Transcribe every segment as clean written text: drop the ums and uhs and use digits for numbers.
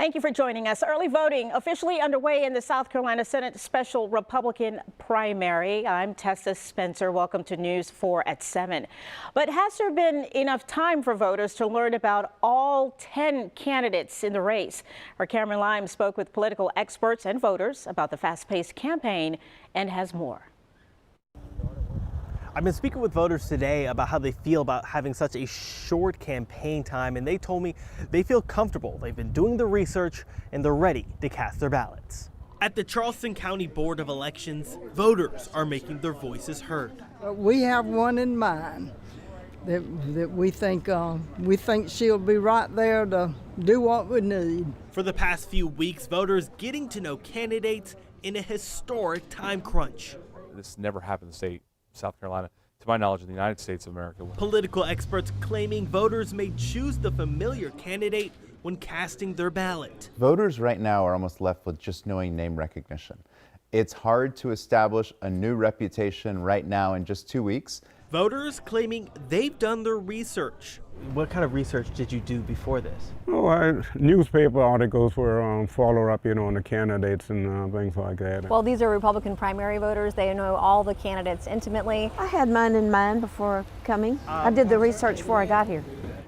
Thank you for joining us. Early voting officially underway in the South Carolina Senate special Republican primary. I'm Tessa Spencer. Welcome to News 4 at 7. But has there been enough time for voters to learn about all 10 candidates in the race? Our Cameron Lyme spoke with political experts and voters about the fast-paced campaign and has more. I've been speaking with voters today about how they feel about having such a short campaign time, and they told me they feel comfortable. They've been doing the research and they're ready to cast their ballots. At the Charleston County Board of Elections, voters are making their voices heard. We have one in mind that we think she'll be right there to do what we need. For the past few weeks, voters getting to know candidates in a historic time crunch. This never happened in the state South Carolina, to my knowledge, in the United States of America. Political experts claiming voters may choose the familiar candidate when casting their ballot. Voters right now are almost left with just knowing name recognition. It's hard to establish a new reputation right now in just 2 weeks. Voters claiming they've done their research. What kind of research did you do before this? Newspaper articles for follow-up, on the candidates and things like that. Well, these are Republican primary voters. They know all the candidates intimately. I had mine in mind before coming. I did the research before I got here.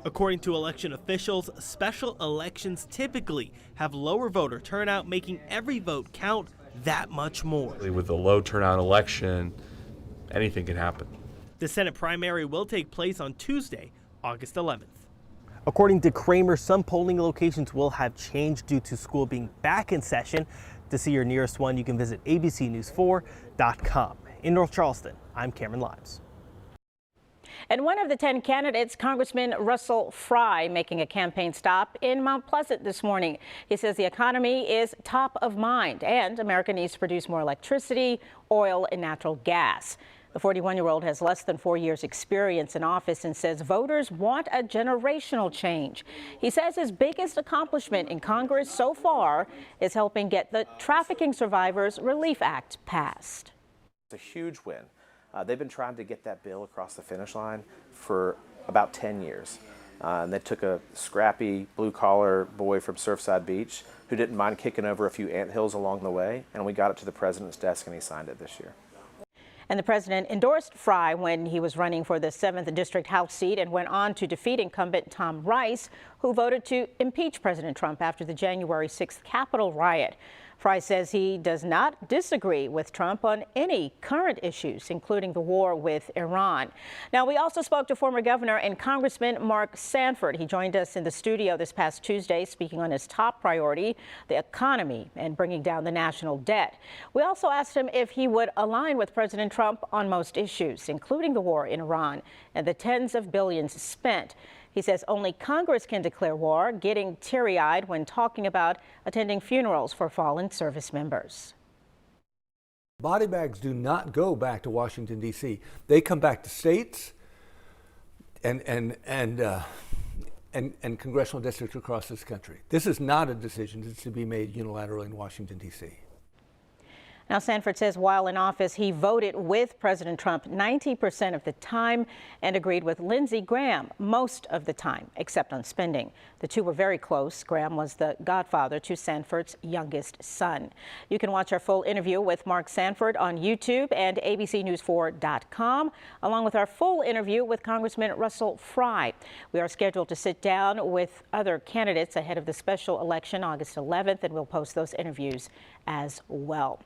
According to election officials, special elections typically have lower voter turnout, making every vote count that much more. With a low turnout election, anything can happen. The Senate primary will take place on Tuesday, August 11th. According to Kramer, some polling locations will have changed due to school being back in session. To see your nearest one, you can visit abcnews4.com. In North Charleston, I'm Cameron Lyme. And one of the 10 candidates, Congressman Russell Fry, making a campaign stop in Mount Pleasant this morning. He says the economy is top of mind and America needs to produce more electricity, oil, and natural gas. The 41-year-old has less than 4 years experience in office and says voters want a generational change. He says his biggest accomplishment in Congress so far is helping get the Trafficking Survivors Relief Act passed. It's a huge win. They've been trying to get that bill across the finish line for about 10 years. And they took a scrappy blue-collar boy from Surfside Beach who didn't mind kicking over a few anthills along the way, and we got it to the president's desk and he signed it this year. And the president endorsed Fry when he was running for the 7th District House seat and went on to defeat incumbent Tom Rice, who voted to impeach President Trump after the January 6th Capitol riot. Fry says he does not disagree with Trump on any current issues, including the war with Iran. Now, we also spoke to former governor and Congressman Mark Sanford. He joined us in the studio this past Tuesday, speaking on his top priority, the economy and bringing down the national debt. We also asked him if he would align with President Trump on most issues, including the war in Iran and the tens of billions spent. He says only Congress can declare war, getting teary-eyed when talking about attending funerals for fallen service members. Body bags do not go back to Washington, D.C. They come back to states and congressional districts across this country. This is not a decision that's to be made unilaterally in Washington, D.C. Now, Sanford says while in office, he voted with President Trump 90% of the time and agreed with Lindsey Graham most of the time, except on spending. The two were very close. Graham was the godfather to Sanford's youngest son. You can watch our full interview with Mark Sanford on YouTube and abcnews4.com, along with our full interview with Congressman Russell Fry. We are scheduled to sit down with other candidates ahead of the special election August 11th, and we'll post those interviews as well.